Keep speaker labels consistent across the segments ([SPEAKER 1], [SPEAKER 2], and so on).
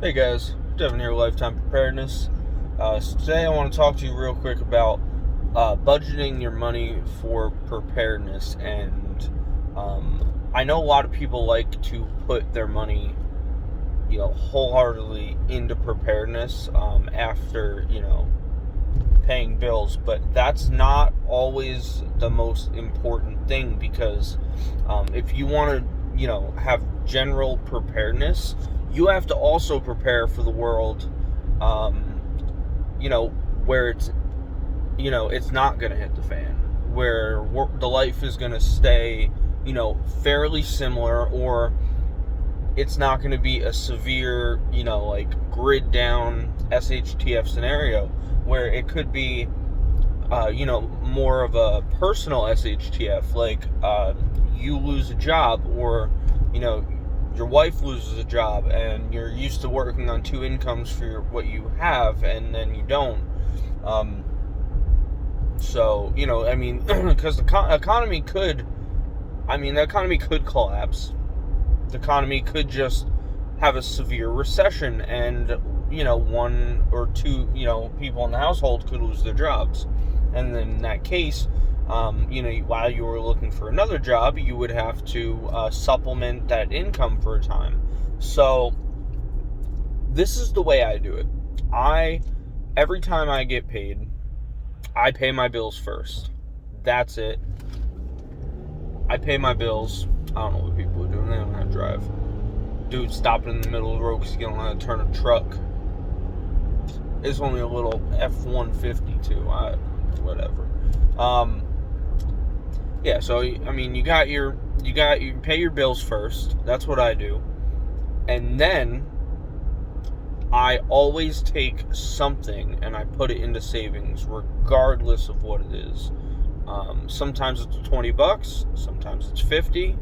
[SPEAKER 1] Hey guys, Devin here, Lifetime Preparedness. So today I want to talk to you real quick about budgeting your money for preparedness. And I know a lot of people like to put their money, wholeheartedly into preparedness after, paying bills. But that's not always the most important thing because if you want to, have general preparedness, you have to also prepare for the world, where it's not going to hit the fan, where the life is going to stay, fairly similar, or it's not going to be a severe, grid down SHTF scenario, where it could be, more of a personal SHTF, like you lose a job, or, your wife loses a job and you're used to working on two incomes for what you have, and then you don't. So, because the economy could, the economy could collapse. The economy could just have a severe recession, and, one or two, people in the household could lose their jobs. And then in that case, while you were looking for another job, you would have to supplement that income for a time. So this is the way I do it. Every time I get paid, I pay my bills first. That's it. I pay my bills. I don't know what people are doing. They don't know how to drive. Dude stopping in the middle of the road because he don't know how to turn a truck. It's only a little F-150 too. Whatever. Yeah, so you pay your bills first. That's what I do. And then I always take something and I put it into savings, regardless of what it is. Sometimes it's $20, sometimes it's 50,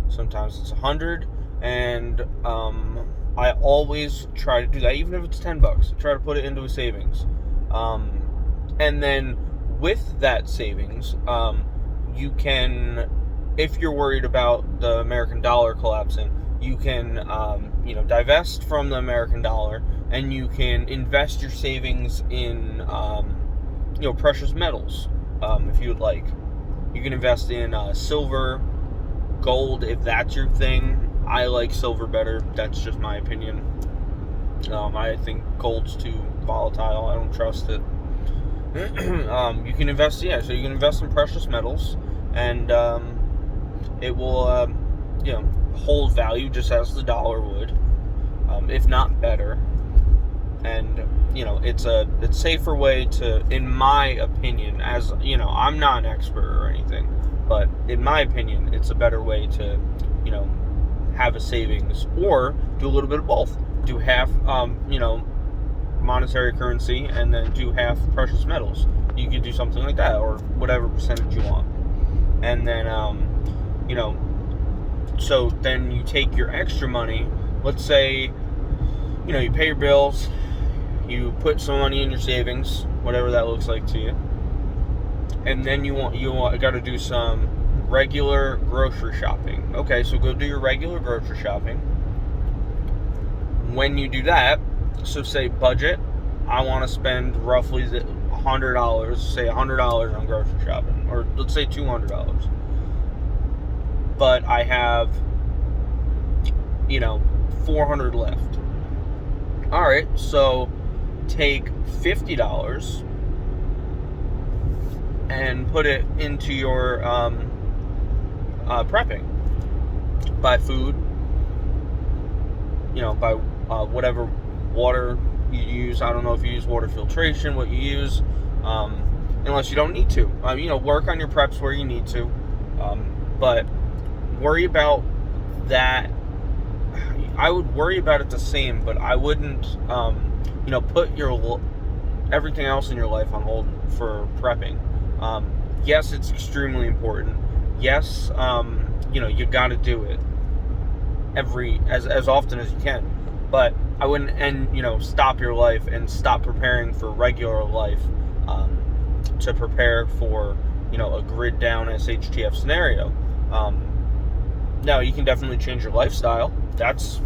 [SPEAKER 1] sometimes it's 100, and I always try to do that, even if it's $10. I try to put it into a savings. And then with that savings, you can, if you're worried about the American dollar collapsing, you can, divest from the American dollar, and you can invest your savings in, precious metals, if you would like. You can invest in silver, gold, if that's your thing. I like silver better. That's just my opinion. I think gold's too volatile. I don't trust it. You can invest, so you can invest in precious metals, and it will, hold value just as the dollar would, if not better. And it's a safer way to, in my opinion, as I'm not an expert or anything, but in my opinion, it's a better way to, have a savings, or do a little bit of both. Do half, monetary currency, and then do half precious metals. You could do something like that, or whatever percentage you want. And then, so then you take your extra money. Let's say, you pay your bills, you put some money in your savings, whatever that looks like to you, and then you got to do some regular grocery shopping. Okay, so go do your regular grocery shopping. When you do that, so say budget, I want to spend roughly $100, say $100 on grocery shopping, or let's say $200. But I have, $400 left. All right, so take $50 and put it into your prepping. Buy food, buy whatever water you use. I don't know if you use water filtration, what you use, unless you don't need to. Work on your preps where you need to, but worry about that. I would worry about it the same, but I wouldn't, put everything else in your life on hold for prepping. Yes, it's extremely important. Yes, you got to do it as often as you can. But I wouldn't, stop your life and stop preparing for regular life to prepare for, a grid down SHTF scenario. Now, you can definitely change your lifestyle. That's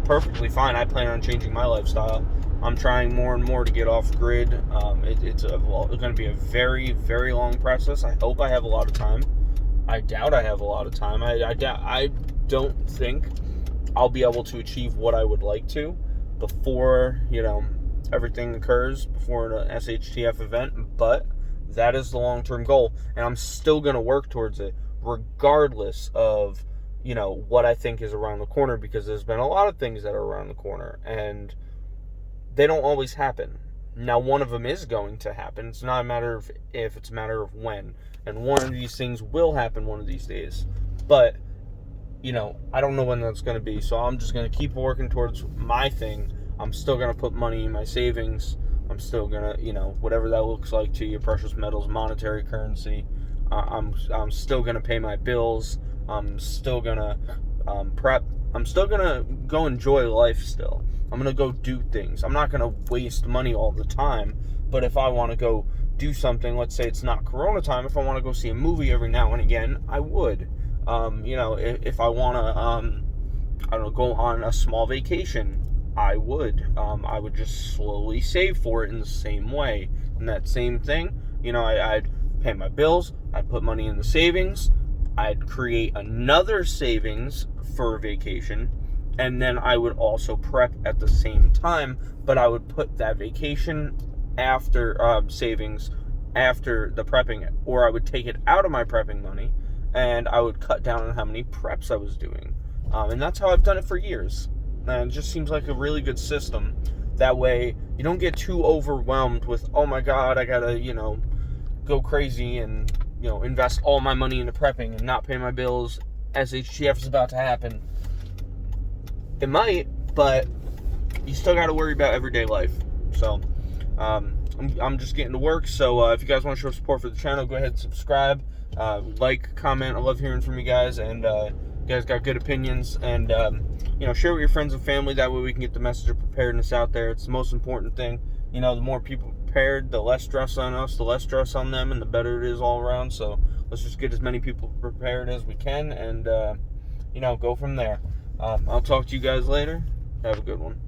[SPEAKER 1] perfectly fine. I plan on changing my lifestyle. I'm trying more and more to get off grid. It's going to be a very, very long process. I hope I have a lot of time. I doubt I have a lot of time. I don't think I'll be able to achieve what I would like to before, everything occurs, before an SHTF event, but that is the long-term goal, and I'm still going to work towards it regardless of, what I think is around the corner, because there's been a lot of things that are around the corner, and they don't always happen. Now, one of them is going to happen. It's not a matter of if, it's a matter of when. And one of these things will happen one of these days. But, I don't know when that's going to be. So I'm just going to keep working towards my thing. I'm still going to put money in my savings. I'm still going to, whatever that looks like to you, precious metals, monetary currency. I'm still going to pay my bills. I'm still going to prep. I'm still going to go enjoy life still. I'm going to go do things. I'm not going to waste money all the time. But if I want to go do something, let's say it's not Corona time, if I want to go see a movie every now and again, I would. If I want to, go on a small vacation, I would. I would just slowly save for it in the same way. And that same thing, I'd pay my bills. I'd put money in the savings. I'd create another savings for a vacation, and then I would also prep at the same time, but I would put that vacation after savings after the prepping, or I would take it out of my prepping money, and I would cut down on how many preps I was doing. And that's how I've done it for years. And it just seems like a really good system. That way, you don't get too overwhelmed with, oh my God, I gotta, go crazy and invest all my money into prepping and not pay my bills. SHTF is about to happen. It might, but you still got to worry about everyday life. So, I'm just getting to work. So, if you guys want to show support for the channel, go ahead and subscribe, like, comment. I love hearing from you guys, and you guys got good opinions. And share with your friends and family. That way, we can get the message of preparedness out there. It's the most important thing. The more people prepared, the less stress on us, the less stress on them, and the better it is all around. So let's just get as many people prepared as we can, and go from there. I'll talk to you guys later. Have a good one.